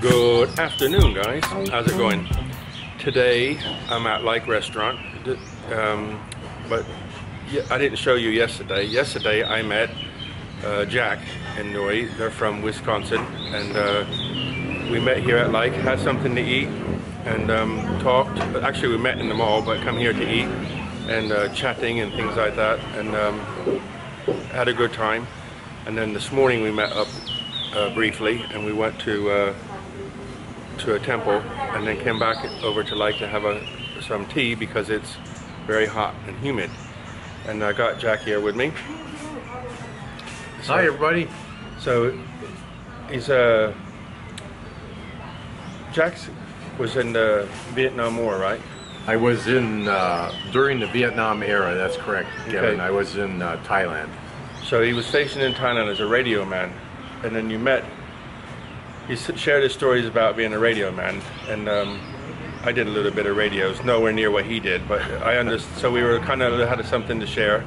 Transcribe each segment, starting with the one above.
Good afternoon, guys. How's it going? Today I'm at Like Restaurant, but I didn't show you yesterday. Yesterday I met Jack and Noi. They're from Wisconsin, and we met here at Like, had something to eat, and talked. Actually, we met in the mall, but come here to eat and chatting and things like that, and had a good time. And then this morning we met up briefly, and we went to a temple, and then came back over to Like to have some tea because it's very hot and humid. And I got Jack here with me. So, hi everybody. So he's Jack was in the Vietnam War, right? I was in during the Vietnam era. That's correct, Kevin. Okay. I was in Thailand. So he was stationed in Thailand as a radio man, and then you met. He shared his stories about being a radio man, and I did a little bit of radios, nowhere near what he did, but I understood. So we were kind of had something to share.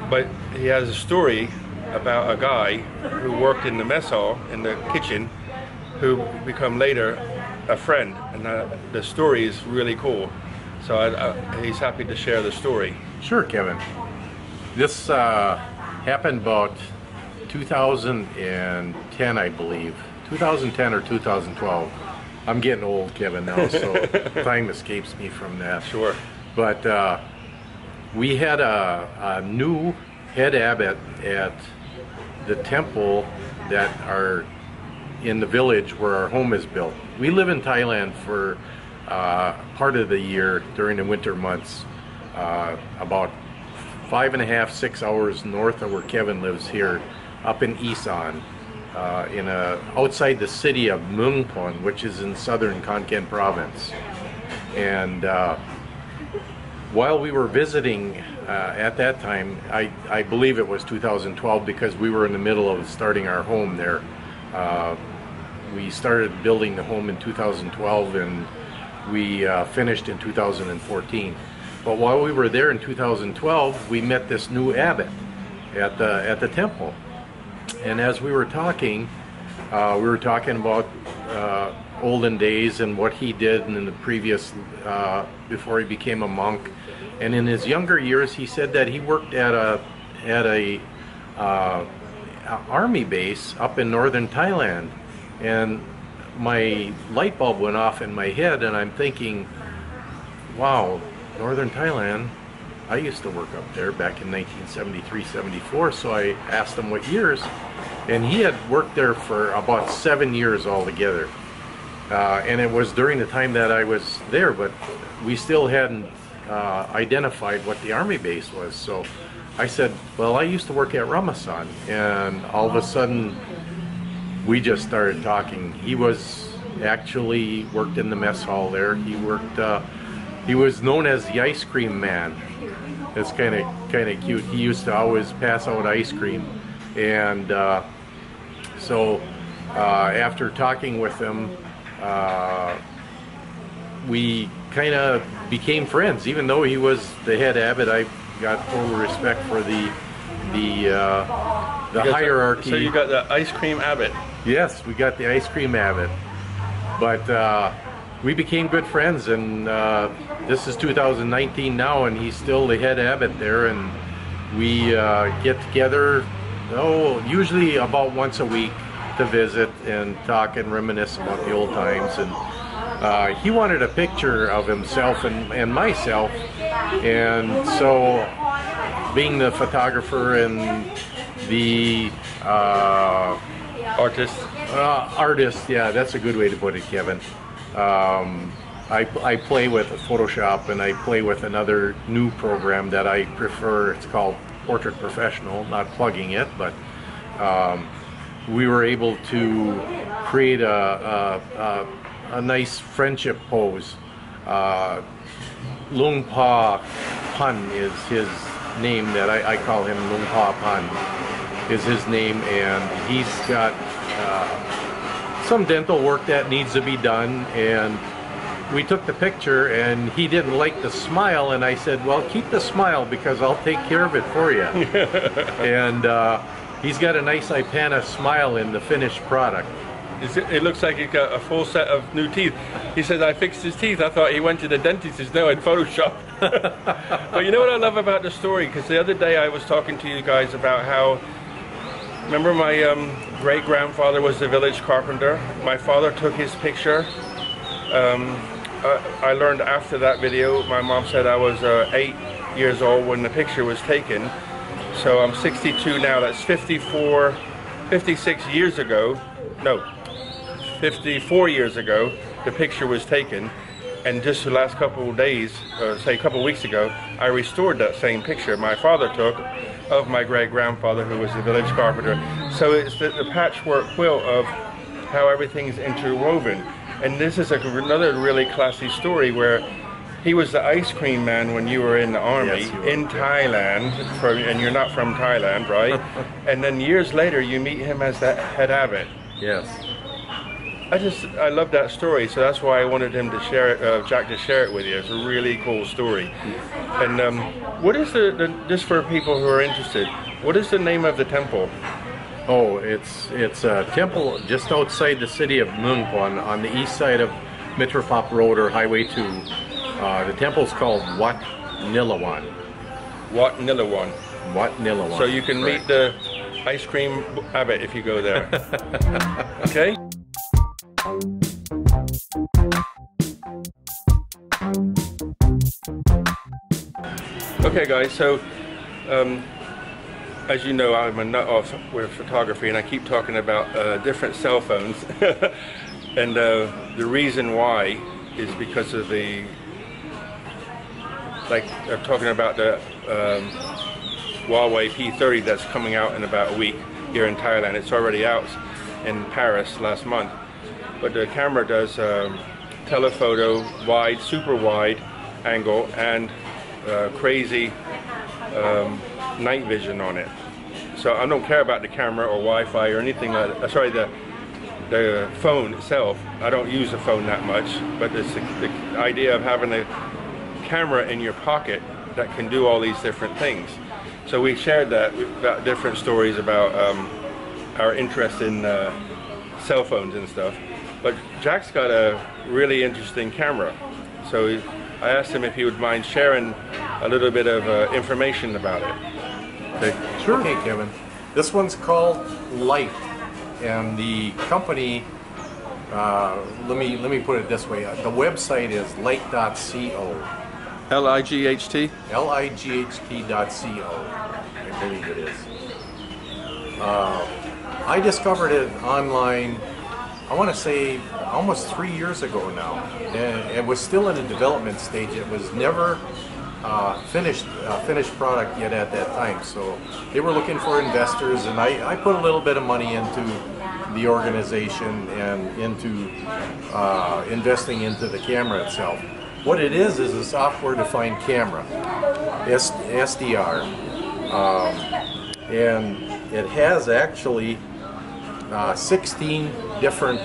But he has a story about a guy who worked in the mess hall in the kitchen, who become later a friend, and the story is really cool. So he's happy to share the story. Sure, Kevin. This happened about 2010, I believe. 2010 or 2012. I'm getting old, Kevin, now, so time escapes me from that. Sure. But we had a new head abbot at the temple that are in the village where our home is built. We live in Thailand for part of the year during the winter months, about 5.5, 6 hours north of where Kevin lives here, up in Isan, outside the city of Muang Thong, which is in southern Khon Kaen province. And while we were visiting at that time, I believe it was 2012, because we were in the middle of starting our home there. We started building the home in 2012, and we finished in 2014. But while we were there in 2012, we met this new abbot at the temple. And as we were talking about olden days and what he did in the previous, before he became a monk. And in his younger years, he said that he worked at a army base up in northern Thailand. And my light bulb went off in my head, and I'm thinking, wow, northern Thailand, I used to work up there back in 1973-74, so I asked him what years, and he had worked there for about 7 years altogether. And it was during the time that I was there, but we still hadn't identified what the army base was. So I said, well, I used to work at Ramasan, and all of a sudden we just started talking. He was actually worked in the mess hall there. He worked, he was known as the ice cream man. It's kind of cute. He used to always pass out ice cream, and so after talking with him, we kind of became friends. Even though he was the head abbot, I got total respect for the hierarchy. So you got the ice cream abbot. Yes, we got the ice cream abbot, but we became good friends, and this is 2019 now, and he's still the head abbot there, and we get together, usually about once a week to visit and talk and reminisce about the old times. And he wanted a picture of himself and myself, and so being the photographer and the Artist, yeah, that's a good way to put it, Kevin. I play with Photoshop, and I play with another new program that I prefer. It's called Portrait Professional, not plugging it, but we were able to create a nice friendship pose. Lung Pa Pan is his name, that I call him Lung Pa Pan is his name, and he's got some dental work that needs to be done, and we took the picture and he didn't like the smile, and I said, well, keep the smile because I'll take care of it for you. And he's got a nice Ipana smile in the finished product. It looks like he's got a full set of new teeth. He says, I fixed his teeth. I thought he went to the dentist. It's now in Photoshop. But you know what I love about the story? Because the other day I was talking to you guys about how, remember my great-grandfather was the village carpenter. My father took his picture. I learned after that video, my mom said I was 8 years old when the picture was taken. So I'm 62 now. That's 56 years ago. No. 54 years ago, the picture was taken, and just the last couple of days, say a couple of weeks ago, I restored that same picture my father took of my great-grandfather who was the village carpenter. So it's the patchwork quilt of how everything's interwoven. And this is another really classy story where he was the ice cream man when you were in the army in Thailand, and you're not from Thailand, right? And then years later you meet him as the head abbot. Yes. I love that story, so that's why I wanted him to share it, Jack to share it with you. It's a really cool story. And what is just for people who are interested, what is the name of the temple? Oh, it's a temple just outside the city of Muangpon on the east side of Mitropop Road or Highway 2. The temple's called Wat Nilawan. Wat Nilawan. Wat Nilawan. So you can meet the ice cream abbot if you go there. Okay? Okay guys, so as you know, I'm a nut off with photography, and I keep talking about different cell phones. And the reason why is because of the, like I'm talking about the Huawei P30 that's coming out in about a week here in Thailand. It's already out in Paris last month. But the camera does telephoto, wide, super wide angle, and crazy night vision on it. So I don't care about the camera or Wi-Fi or anything like that. Sorry, the phone itself. I don't use the phone that much, but it's the idea of having a camera in your pocket that can do all these different things. So we shared that. We've got different stories about our interest in cell phones and stuff. But Jack's got a really interesting camera. So I asked him if he would mind sharing a little bit of information about it. Okay. Sure. Okay, Kevin. This one's called Light, and the company, let me put it this way. The website is light.co. L-I-G-H-T? L-I-G-H-T.co. I believe it is. I discovered it online, I want to say almost 3 years ago now, and it was still in the development stage. It was never finished product yet at that time. So they were looking for investors, and I put a little bit of money into the organization and into investing into the camera itself. What it is a software-defined camera, SDR, and it has actually 16 different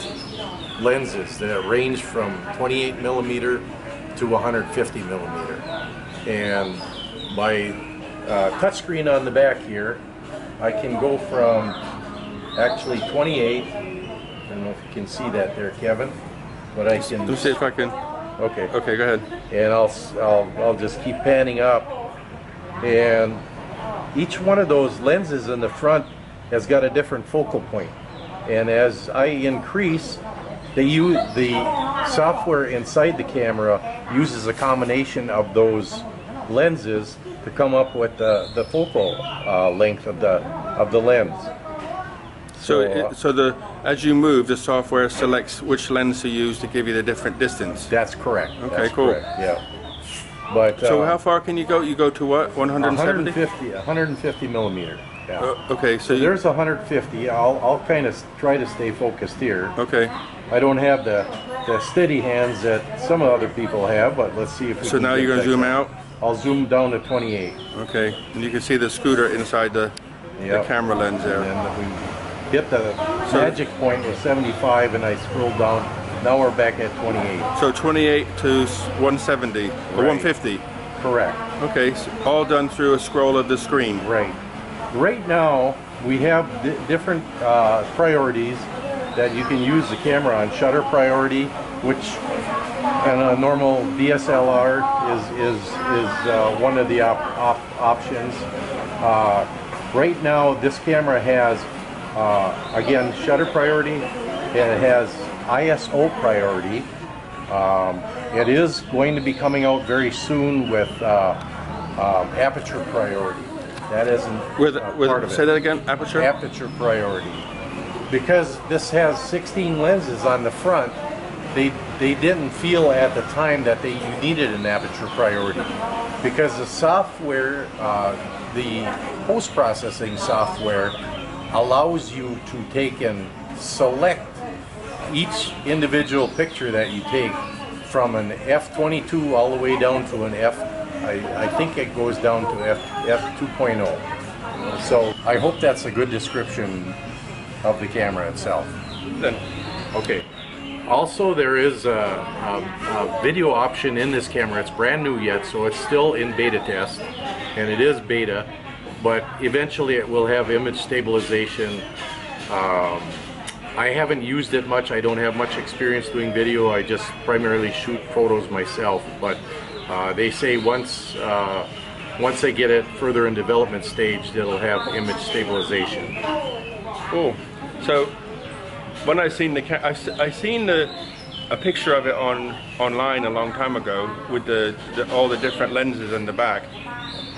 lenses that range from 28 millimeter to 150 millimeter. And my touchscreen on the back here, I can go from actually 28. I don't know if you can see that there, Kevin, but I can. Let me see if I can. Okay. Okay, go ahead. And I'll just keep panning up, and each one of those lenses in the front has got a different focal point. And as I increase, the software inside the camera uses a combination of those lenses to come up with the focal length of the lens. So as you move, the software selects which lens to use to give you the different distance. That's correct. Okay, that's cool. Correct, yeah. But so how far can you go? You go to what? 170? 150 millimeter. Yeah. Okay, so there's 150. I'll kind of try to stay focused here. Okay. I don't have the steady hands that some other people have, but let's see if we So now you're going to zoom out? I'll zoom down to 28. Okay, and you can see the scooter inside the camera lens there. And then we hit the magic point with 75, and I scroll down Now we're back at 28. So 28 to 170 or 150. Correct. Okay, so all done through a scroll of the screen. Right. Right now we have different priorities that you can use the camera on. Shutter priority, which in a normal DSLR is one of the options. Right now this camera has again shutter priority, and it has ISO priority. It is going to be coming out very soon with aperture priority. That isn't part of it. Say that again, aperture? Aperture priority. Because this has 16 lenses on the front, they didn't feel at the time that you needed an aperture priority. Because the software, the post-processing software, allows you to take and select each individual picture that you take from an f/22 all the way down to an I think it goes down to f/2.0. So I hope that's a good description of the camera itself. Okay. Also, there is a video option in this camera. It's brand new yet, so it's still in beta test, and it is beta, but eventually it will have image stabilization. I haven't used it much. I don't have much experience doing video. I just primarily shoot photos myself, but they say once they get it further in development stage, it'll have image stabilization. Cool. So when I seen I seen a picture of it online a long time ago with all the different lenses in the back.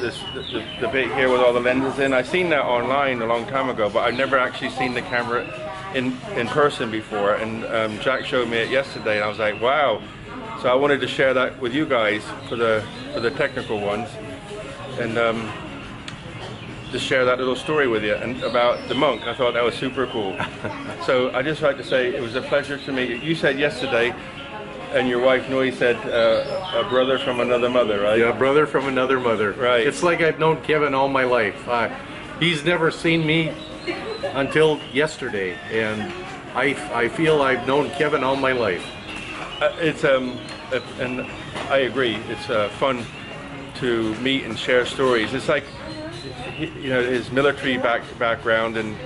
The bit here with all the lenses in. I seen that online a long time ago, but I've never actually seen the camera in person before. And Jack showed me it yesterday, and I was like, wow. So I wanted to share that with you guys for the technical ones, and just share that little story with you and about the monk. I thought that was super cool. So I just like to say it was a pleasure to meet you. You said yesterday, and your wife Noi said a brother from another mother, right? Yeah, brother from another mother. Right. It's like I've known Kevin all my life. He's never seen me until yesterday, and I feel I've known Kevin all my life. And I agree. It's fun to meet and share stories. It's like, you know, his military background, and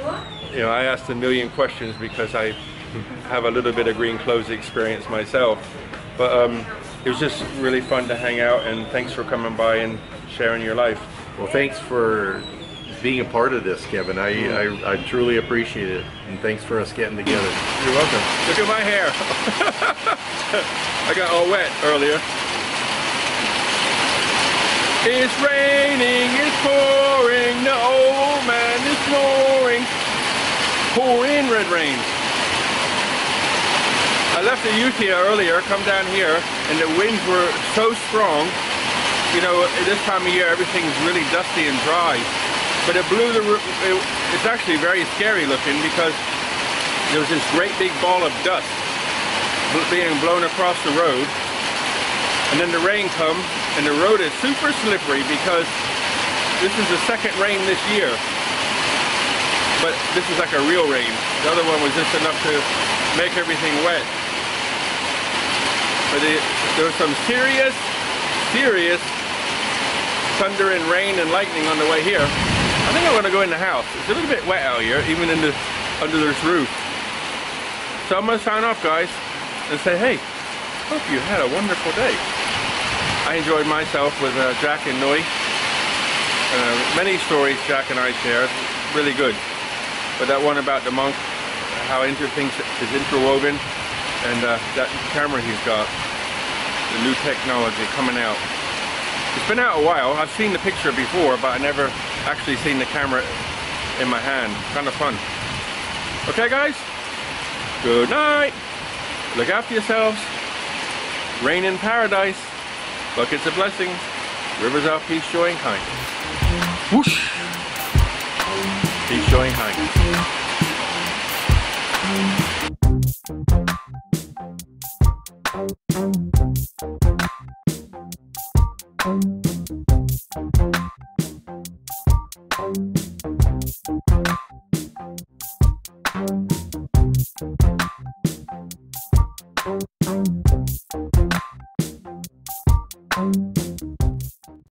you know, I asked a million questions because I have a little bit of green clothes experience myself. But it was just really fun to hang out, and thanks for coming by and sharing your life. Well, thanks for being a part of this, Kevin. I truly appreciate it, and thanks for us getting together. You're welcome. Look at my hair. I got all wet earlier. It's raining, it's pouring, the old man is snoring. Pour in, red rain. I left the ute here earlier, come down here, and the winds were so strong. You know, at this time of year, everything's really dusty and dry. But it blew it's actually very scary looking, because there was this great big ball of dust being blown across the road. And then the rain come, and the road is super slippery because this is the second rain this year. But this is like a real rain. The other one was just enough to make everything wet. But there was some serious thunder and rain and lightning on the way here. I think I'm gonna go in the house. It's a little bit wet out here, even under this roof. So I'm gonna sign off, guys, and say, hey, hope you had a wonderful day. I enjoyed myself with Jack and Noi. Many stories Jack and I shared, really good. But that one about the monk, how things is interwoven, and that camera he's got, the new technology coming out. It's been out a while. I've seen the picture before, but I never actually seen the camera in my hand. Kind of fun. Okay, guys? Good night. Look after yourselves. Rain in paradise. Buckets of blessings. Rivers of peace, joy, and kindness. Whoosh! Peace, joy, and kindness.